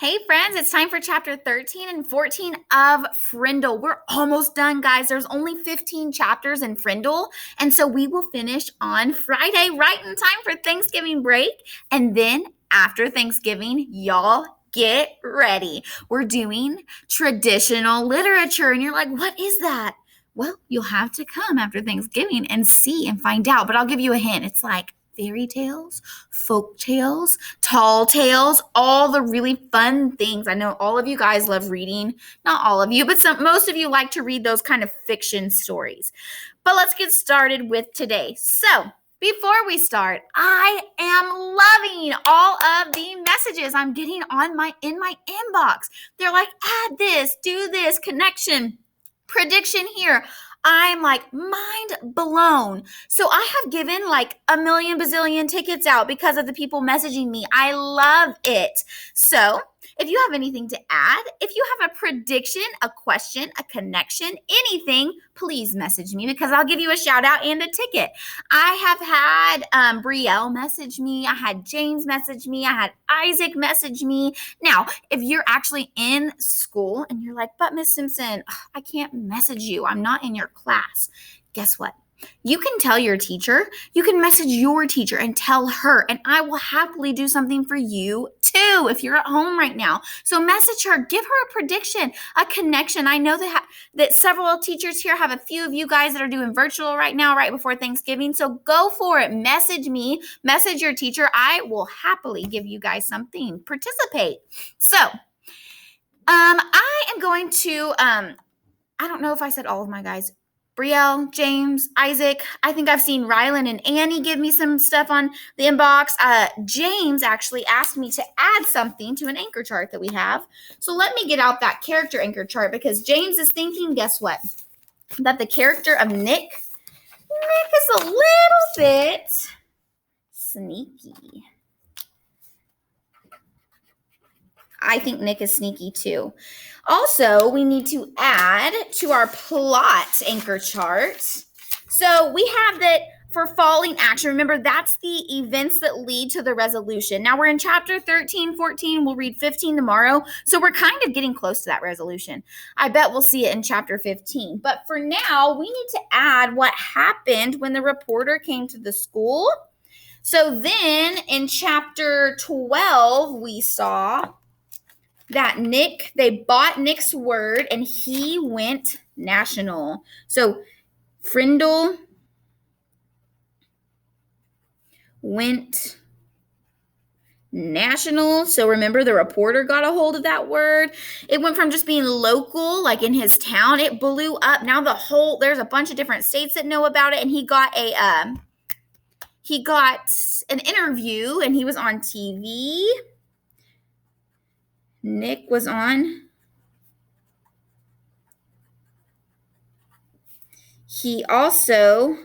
Hey friends, it's time for chapter 13 and 14 of Frindle. We're almost done, guys. There's only 15 chapters in Frindle, and so we will finish on Friday, right in time for Thanksgiving break. And then after Thanksgiving, y'all get ready. We're doing traditional literature, and you're like, what is that? Well, you'll have to come after Thanksgiving and see and find out, but I'll give you a hint. It's like fairy tales, folk tales, tall tales, all the really fun things. I know all of you guys love reading. Not all of you, but most of you like to read those kind of fiction stories. But let's get started with today. So, before we start, I am loving all of the messages I'm getting in my inbox. They're like, add this, do this, connection, prediction here. I'm like mind blown. So I have given like a million bazillion tickets out because of the people messaging me. I love it. So if you have anything to add, if you have a prediction, a question, a connection, anything, please message me because I'll give you a shout out and a ticket. I have had Brielle message me. I had James message me. I had Isaac message me. Now, if you're actually in school and you're like, but Miss Simpson, I can't message you. I'm not in your class. Guess what? You can tell your teacher, you can message your teacher and tell her, and I will happily do something for you too if you're at home right now. So message her, give her a prediction, a connection. I know that several teachers here have a few of you guys that are doing virtual right now, right before Thanksgiving. So go for it. Message me, message your teacher. I will happily give you guys something. Participate. So I am going to, I don't know if I said all of my guys. Brielle, James, Isaac. I think I've seen Rylan and Annie give me some stuff on the inbox. James actually asked me to add something to an anchor chart that we have. So let me get out that character anchor chart because James is thinking, guess what? That the character of Nick is a little bit sneaky. I think Nick is sneaky too. Also, we need to add to our plot anchor chart. So we have that for falling action. Remember, that's the events that lead to the resolution. Now we're in chapter 13, 14. We'll read 15 tomorrow. So we're kind of getting close to that resolution. I bet we'll see it in chapter 15. But for now, we need to add what happened when the reporter came to the school. So then in chapter 12, we saw that they bought Nick's word and he went national. So Frindle went national. So remember, the reporter got a hold of that word. It went from just being local, like in his town, it blew up. Now there's a bunch of different states that know about it. And he got an interview and he was on TV. Nick was on. He also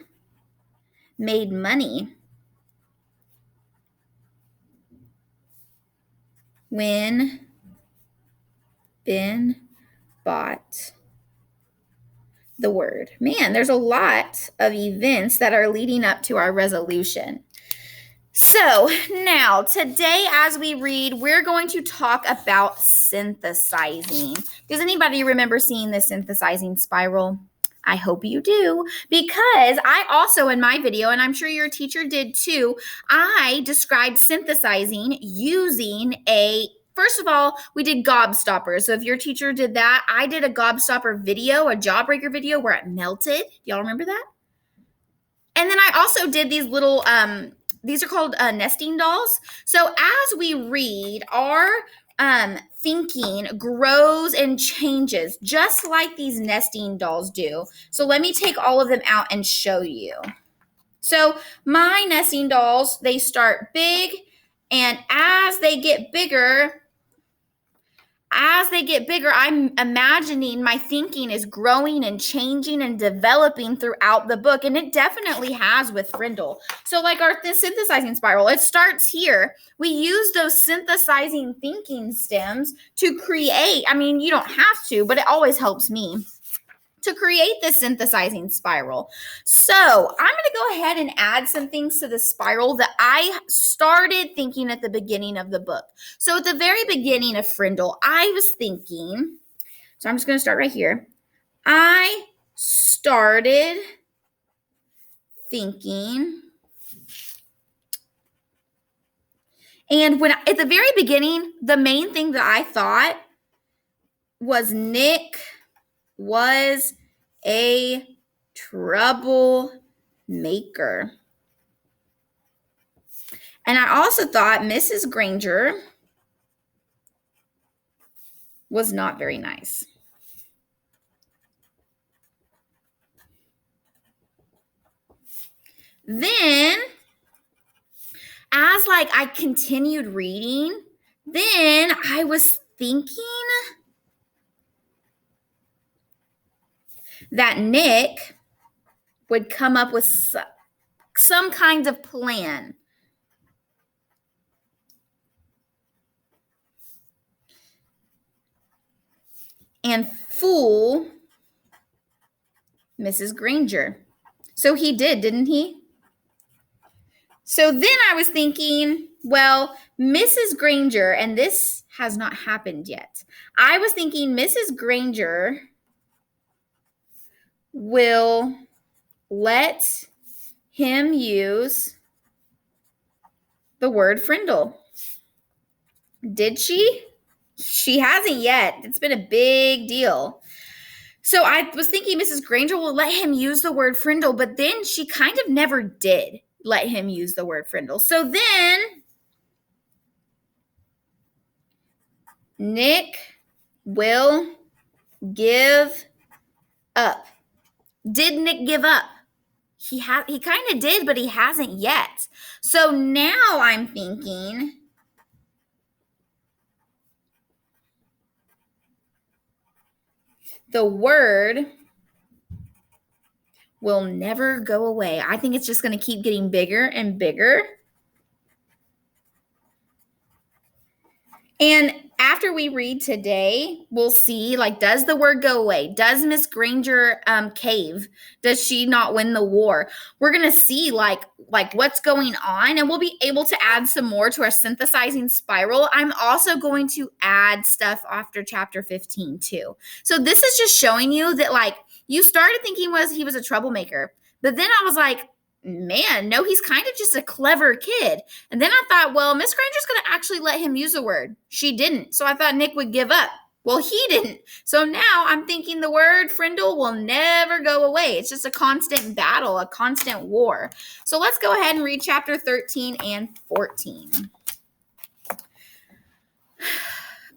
made money when Ben bought the word. Man, there's a lot of events that are leading up to our resolution. So now, today as we read, we're going to talk about synthesizing. Does anybody remember seeing the synthesizing spiral? I hope you do, because I also in my video, and I'm sure your teacher did too, I described synthesizing using first of all, we did gobstoppers. So if your teacher did that, I did a gobstopper video, a jawbreaker video where it melted. Y'all remember that? And then I also did these little, these are called nesting dolls. So as we read, our thinking grows and changes just like these nesting dolls do. So let me take all of them out and show you. So my nesting dolls, they start big, and as they get bigger, I'm imagining my thinking is growing and changing and developing throughout the book. And it definitely has with Frindle. So like the synthesizing spiral, it starts here. We use those synthesizing thinking stems to create. I mean, you don't have to, but it always helps me to create this synthesizing spiral. So I'm going to go ahead and add some things to the spiral that I started thinking at the beginning of the book. So at the very beginning of Frindle, I was thinking, so I'm just going to start right here. I started thinking, and when at the very beginning, the main thing that I thought was Nick was a troublemaker. And I also thought Mrs. Granger was not very nice. Then, as I continued reading, then I was thinking that Nick would come up with some kind of plan. And fool Mrs. Granger. So he did, didn't he? So then I was thinking, well, Mrs. Granger, and this has not happened yet. I was thinking Mrs. Granger will let him use the word Frindle. Did she? She hasn't yet. It's been a big deal. So I was thinking Mrs. Granger will let him use the word Frindle, but then she kind of never did let him use the word Frindle. So then Nick will give up. Did Nick give up? He kind of did, but he hasn't yet. So now I'm thinking the word will never go away. I think it's just going to keep getting bigger and bigger. And after we read today, we'll see, does the word go away? Does Miss Granger cave? Does she not win the war? We're going to see, what's going on, and we'll be able to add some more to our synthesizing spiral. I'm also going to add stuff after chapter 15, too. So this is just showing you that, you started thinking he was a troublemaker, but then I was like, man, no, he's kind of just a clever kid. And then I thought, well, Miss Granger's going to actually let him use a word. She didn't. So I thought Nick would give up. Well, he didn't. So now I'm thinking the word Frindle will never go away. It's just a constant battle, a constant war. So let's go ahead and read chapter 13 and 14.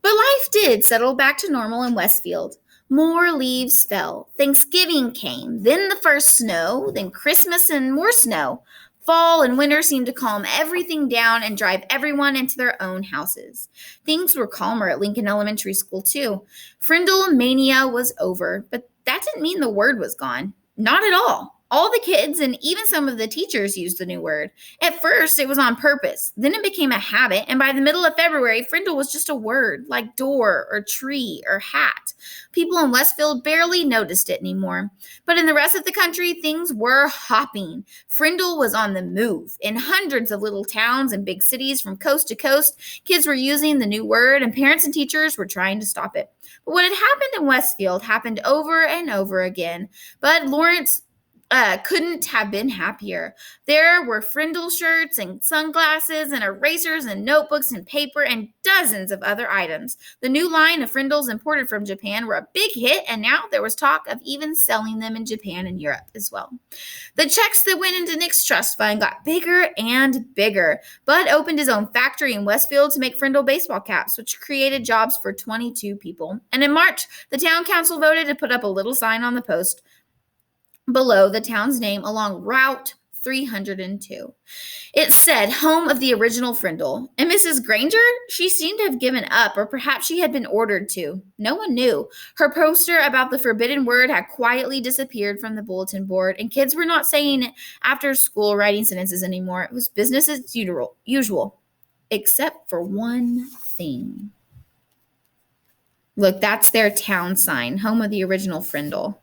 But life did settle back to normal in Westfield. More leaves fell. Thanksgiving came, then the first snow, then Christmas and more snow. Fall and winter seemed to calm everything down and drive everyone into their own houses. Things were calmer at Lincoln Elementary School, too. Frindle mania was over, but that didn't mean the word was gone. Not at all. All the kids and even some of the teachers used the new word. At first, it was on purpose. Then it became a habit, and by the middle of February, Frindle was just a word, like door or tree or hat. People in Westfield barely noticed it anymore. But in the rest of the country, things were hopping. Frindle was on the move. In hundreds of little towns and big cities from coast to coast, kids were using the new word, and parents and teachers were trying to stop it. But what had happened in Westfield happened over and over again. But Lawrence couldn't have been happier. There were Frindle shirts and sunglasses and erasers and notebooks and paper and dozens of other items. The new line of Frindles imported from Japan were a big hit, and now there was talk of even selling them in Japan and Europe as well. The checks that went into Nick's trust fund got bigger and bigger. Bud opened his own factory in Westfield to make Frindle baseball caps, which created jobs for 22 people. And in March, the town council voted to put up a little sign on the post below the town's name along Route 302. It said, home of the original Frindle. And Mrs. Granger, she seemed to have given up, or perhaps she had been ordered to. No one knew. Her poster about the forbidden word had quietly disappeared from the bulletin board, and kids were not saying it after school writing sentences anymore. It was business as usual, except for one thing. Look, that's their town sign, home of the original Frindle.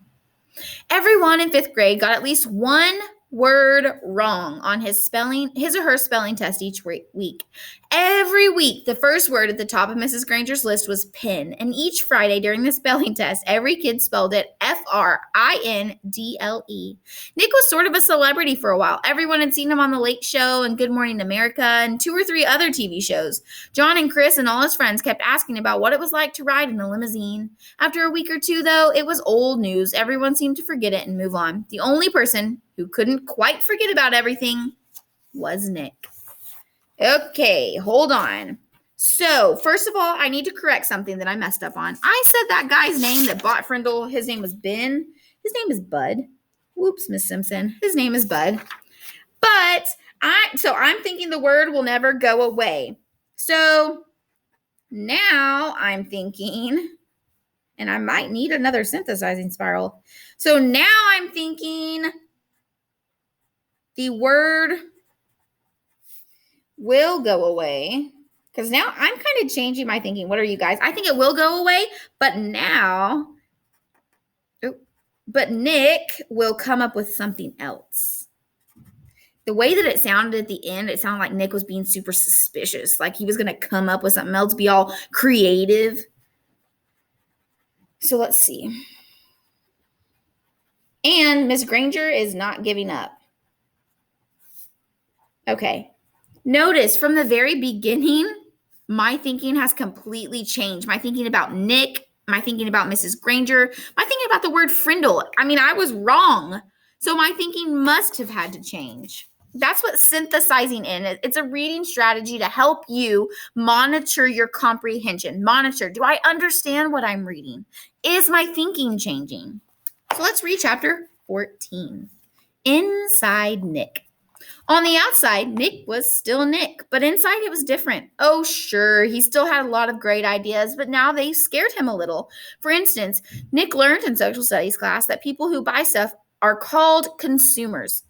Everyone in 5th grade got at least one word wrong on his or her spelling test each week. Every week, the first word at the top of Mrs. Granger's list was pin, and each Friday during the spelling test, every kid spelled it Frindle. Nick was sort of a celebrity for a while. Everyone had seen him on The Late Show and Good Morning America and 2 or 3 other TV shows. John and Chris and all his friends kept asking about what it was like to ride in a limousine. After a week or two, though, it was old news. Everyone seemed to forget it and move on. The only person who couldn't quite forget about everything was Nick. Okay, hold on. So, first of all, I need to correct something that I messed up on. I said that guy's name that bought Frindle, his name was Ben. His name is Bud. Whoops, Miss Simpson. His name is Bud. But I'm thinking the word will never go away. So, now I'm thinking, and I might need another synthesizing spiral. So now I'm thinking the word will go away. Because now I'm kind of changing my thinking. What are you guys? I think it will go away, but Nick will come up with something else. The way that it sounded at the end, it sounded like Nick was being super suspicious. Like he was going to come up with something else, be all creative. So let's see. And Miss Granger is not giving up. Okay. Notice from the very beginning, my thinking has completely changed. My thinking about Nick, my thinking about Mrs. Granger, my thinking about the word Frindle. I mean, I was wrong. So my thinking must have had to change. That's what synthesizing is. It's a reading strategy to help you monitor your comprehension. Monitor, do I understand what I'm reading? Is my thinking changing? So let's read chapter 14. Inside Nick. On the outside, Nick was still Nick, but inside it was different. Oh, sure, he still had a lot of great ideas, but now they scared him a little. For instance, Nick learned in social studies class that people who buy stuff are called consumers.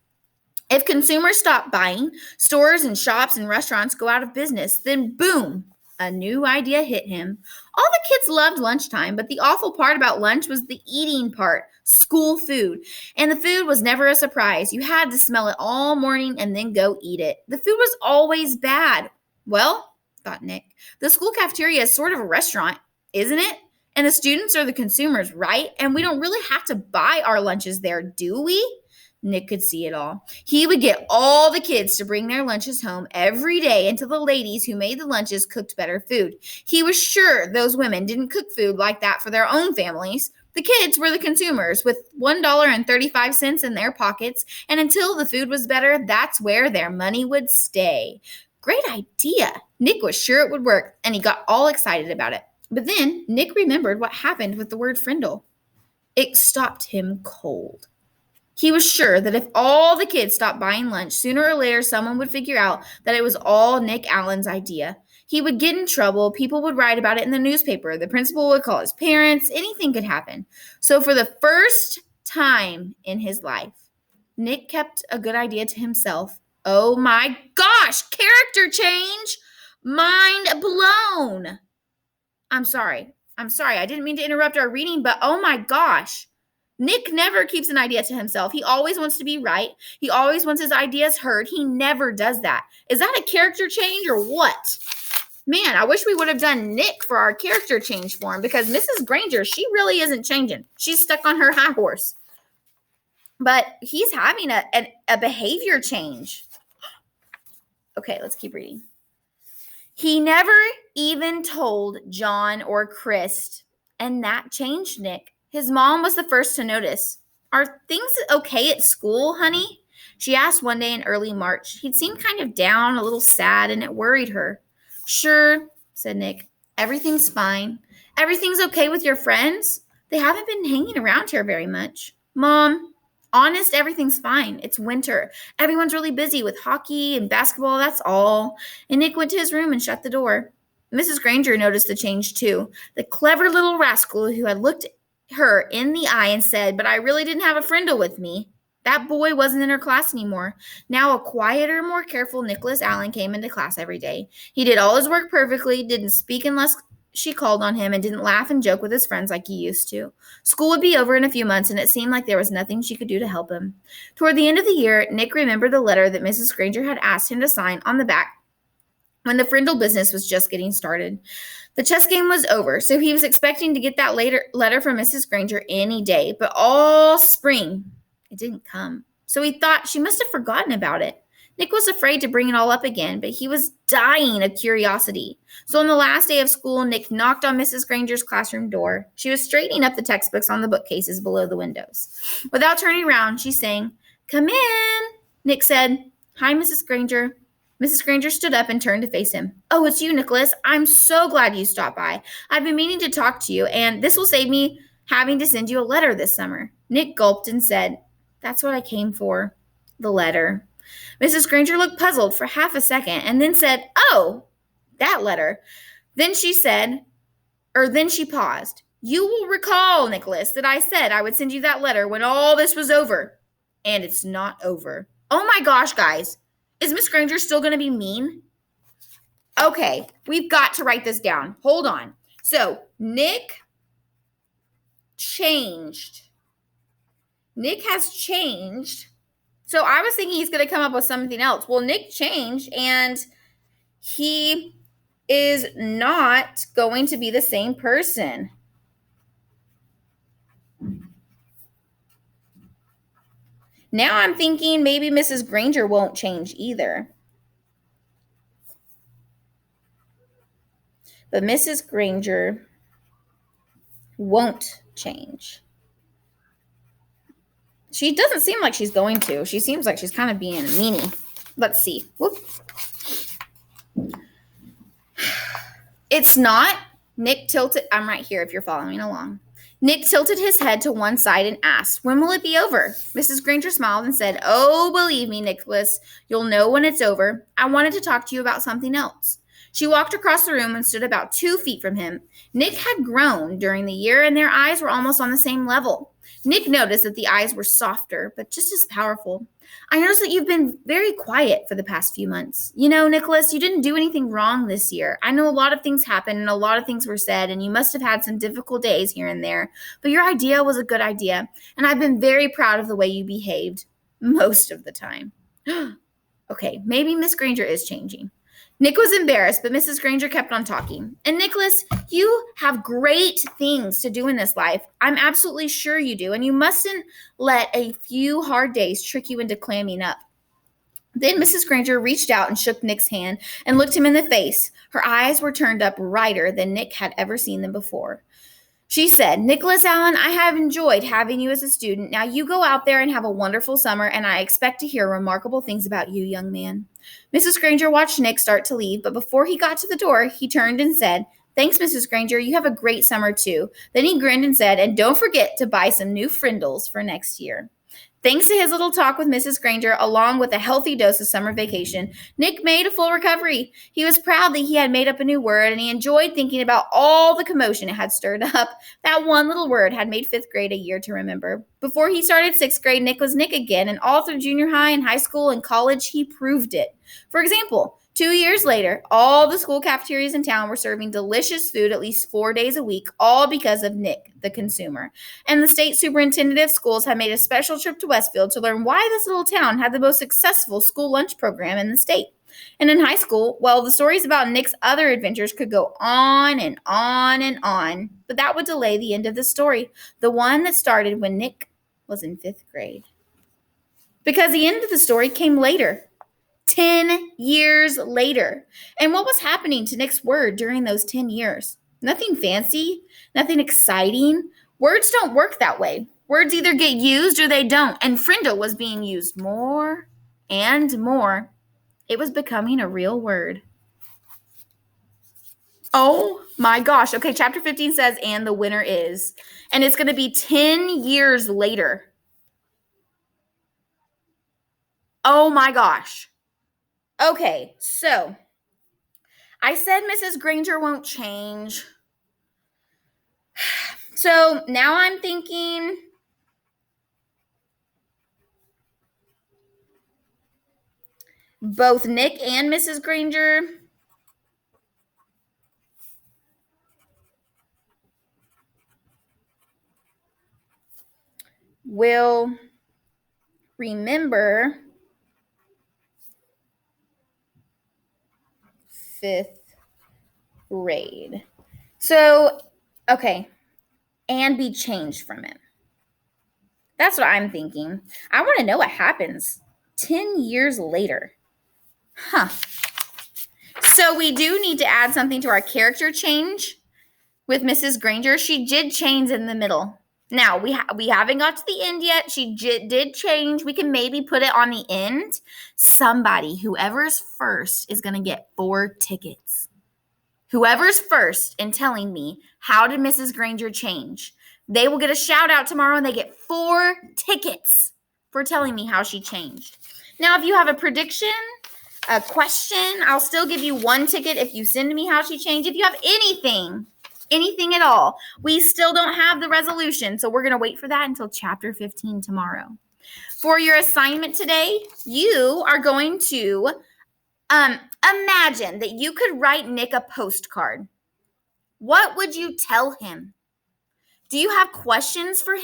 If consumers stop buying, stores and shops and restaurants go out of business. Then boom, a new idea hit him. All the kids loved lunchtime, but the awful part about lunch was the eating part, school food. And the food was never a surprise. You had to smell it all morning and then go eat it. The food was always bad. Well, thought Nick, the school cafeteria is sort of a restaurant, isn't it? And the students are the consumers, right? And we don't really have to buy our lunches there, do we? Nick could see it all. He would get all the kids to bring their lunches home every day until the ladies who made the lunches cooked better food. He was sure those women didn't cook food like that for their own families. The kids were the consumers with $1.35 in their pockets, and until the food was better, that's where their money would stay. Great idea. Nick was sure it would work, and he got all excited about it. But then Nick remembered what happened with the word Frindle. It stopped him cold. He was sure that if all the kids stopped buying lunch, sooner or later someone would figure out that it was all Nick Allen's idea. He would get in trouble. People would write about it in the newspaper. The principal would call his parents. Anything could happen. So for the first time in his life, Nick kept a good idea to himself. Oh my gosh, character change! Mind blown! I'm sorry. I didn't mean to interrupt our reading, but oh my gosh. Nick never keeps an idea to himself. He always wants to be right. He always wants his ideas heard. He never does that. Is that a character change or what? Man, I wish we would have done Nick for our character change for him because Mrs. Granger, she really isn't changing. She's stuck on her high horse. But he's having a behavior change. Okay, let's keep reading. He never even told John or Chris, and that changed Nick. His mom was the first to notice. Are things okay at school, honey? She asked one day in early March. He'd seemed kind of down, a little sad, and it worried her. Sure, said Nick. Everything's fine. Everything's okay with your friends? They haven't been hanging around here very much. Mom, honest, everything's fine. It's winter. Everyone's really busy with hockey and basketball, that's all. And Nick went to his room and shut the door. Mrs. Granger noticed the change too. The clever little rascal who had looked her in the eye and said, but I really didn't have a Frindle with me. That boy wasn't in her class anymore. Now a quieter, more careful Nicholas Allen came into class every day. He did all his work perfectly, didn't speak unless she called on him and didn't laugh and joke with his friends like he used to. School would be over in a few months, and it seemed like there was nothing she could do to help him. Toward the end of the year, Nick remembered the letter that Mrs. Granger had asked him to sign on the back when the Frindle business was just getting started. The chess game was over, so he was expecting to get that letter from Mrs. Granger any day, but all spring it didn't come. So he thought she must have forgotten about it. Nick was afraid to bring it all up again, but he was dying of curiosity. So on the last day of school, Nick knocked on Mrs. Granger's classroom door. She was straightening up the textbooks on the bookcases below the windows. Without turning around, she sang, "Come in," Nick said. "Hi, Mrs. Granger." Mrs. Granger stood up and turned to face him. "Oh, it's you, Nicholas. I'm so glad you stopped by. I've been meaning to talk to you, and this will save me having to send you a letter this summer." Nick gulped and said, "That's what I came for, the letter." Mrs. Granger looked puzzled for half a second and then said, "Oh, that letter." Then she paused. "You will recall, Nicholas, that I said I would send you that letter when all this was over. And it's not over." Oh my gosh, guys. Is Miss Granger still going to be mean? Okay, we've got to write this down. Hold on. So, Nick changed. Nick has changed. So, I was thinking he's going to come up with something else. Well, Nick changed, and he is not going to be the same person. Now I'm thinking maybe Mrs. Granger won't change either. But Mrs. Granger won't change. She doesn't seem like she's going to. She seems like she's kind of being a meanie. Let's see. Whoop. It's not. Nick tilted. I'm right here if you're following along. Nick tilted his head to one side and asked, "When will it be over?" Mrs. Granger smiled and said, "Oh, believe me, Nicholas, you'll know when it's over. I wanted to talk to you about something else." She walked across the room and stood about 2 feet from him. Nick had grown during the year, and their eyes were almost on the same level. Nick noticed that the eyes were softer, but just as powerful. "I noticed that you've been very quiet for the past few months. You know, Nicholas, you didn't do anything wrong this year. I know a lot of things happened and a lot of things were said, and you must have had some difficult days here and there. But your idea was a good idea, and I've been very proud of the way you behaved most of the time." Okay, maybe Miss Granger is changing. Nick was embarrassed, but Mrs. Granger kept on talking. "And Nicholas, you have great things to do in this life. I'm absolutely sure you do, and you mustn't let a few hard days trick you into clamming up." Then Mrs. Granger reached out and shook Nick's hand and looked him in the face. Her eyes were turned up brighter than Nick had ever seen them before. She said, "Nicholas Allen, I have enjoyed having you as a student. Now you go out there and have a wonderful summer, and I expect to hear remarkable things about you, young man." Mrs. Granger watched Nick start to leave, but before he got to the door, he turned and said, "Thanks, Mrs. Granger. You have a great summer, too." Then he grinned and said, "And don't forget to buy some new Frindles for next year." Thanks to his little talk with Mrs. Granger, along with a healthy dose of summer vacation, Nick made a full recovery. He was proud that he had made up a new word, and he enjoyed thinking about all the commotion it had stirred up. That one little word had made 5th grade a year to remember. Before he started 6th grade, Nick was Nick again, and all through junior high and high school and college, he proved it. For example, 2 years later, all the school cafeterias in town were serving delicious food at least 4 days a week, all because of Nick, the consumer. And the state superintendent of schools had made a special trip to Westfield to learn why this little town had the most successful school lunch program in the state. And in high school, well, the stories about Nick's other adventures could go on and on and on, but that would delay the end of the story, the one that started when Nick was in 5th grade. Because the end of the story came later. 10 years later. And what was happening to Nick's word during those 10 years? Nothing fancy, nothing exciting. Words don't work that way. Words either get used or they don't. And Frindle was being used more and more. It was becoming a real word. Oh my gosh. Okay, chapter 15 says, "And the winner is." And it's going to be 10 years later. Oh my gosh. Okay, so I said Mrs. Granger won't change. So now I'm thinking both Nick and Mrs. Granger will remember 5th grade. So, okay, and be changed from it. That's what I'm thinking. I want to know what happens 10 years later. Huh. So we do need to add something to our character change with Mrs. Granger. She did change in the middle. Now, we haven't got to the end yet. She did change. We can maybe put it on the end. Somebody, whoever's first, is going to get 4 tickets. Whoever's first in telling me, how did Mrs. Granger change? They will get a shout out tomorrow and they get 4 tickets for telling me how she changed. Now, if you have a prediction, a question, I'll still give you 1 ticket if you send me how she changed. If you have anything at all, we still don't have the resolution. So we're going to wait for that until chapter 15 tomorrow. For your assignment today, you are going to imagine that you could write Nick a postcard. What would you tell him? Do you have questions for him?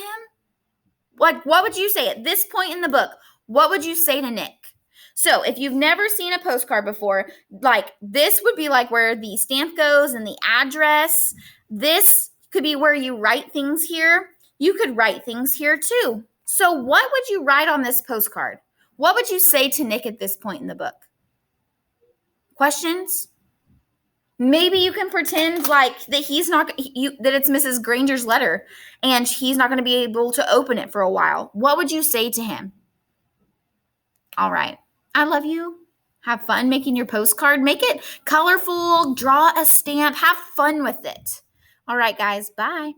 What would you say at this point in the book? What would you say to Nick? So if you've never seen a postcard before, like this would be like where the stamp goes and the address. This could be where you write things here. You could write things here too. So what would you write on this postcard? What would you say to Nick at this point in the book? Questions? Maybe you can pretend like that that it's Mrs. Granger's letter and he's not going to be able to open it for a while. What would you say to him? All right. I love you. Have fun making your postcard. Make it colorful. Draw a stamp. Have fun with it. All right, guys. Bye.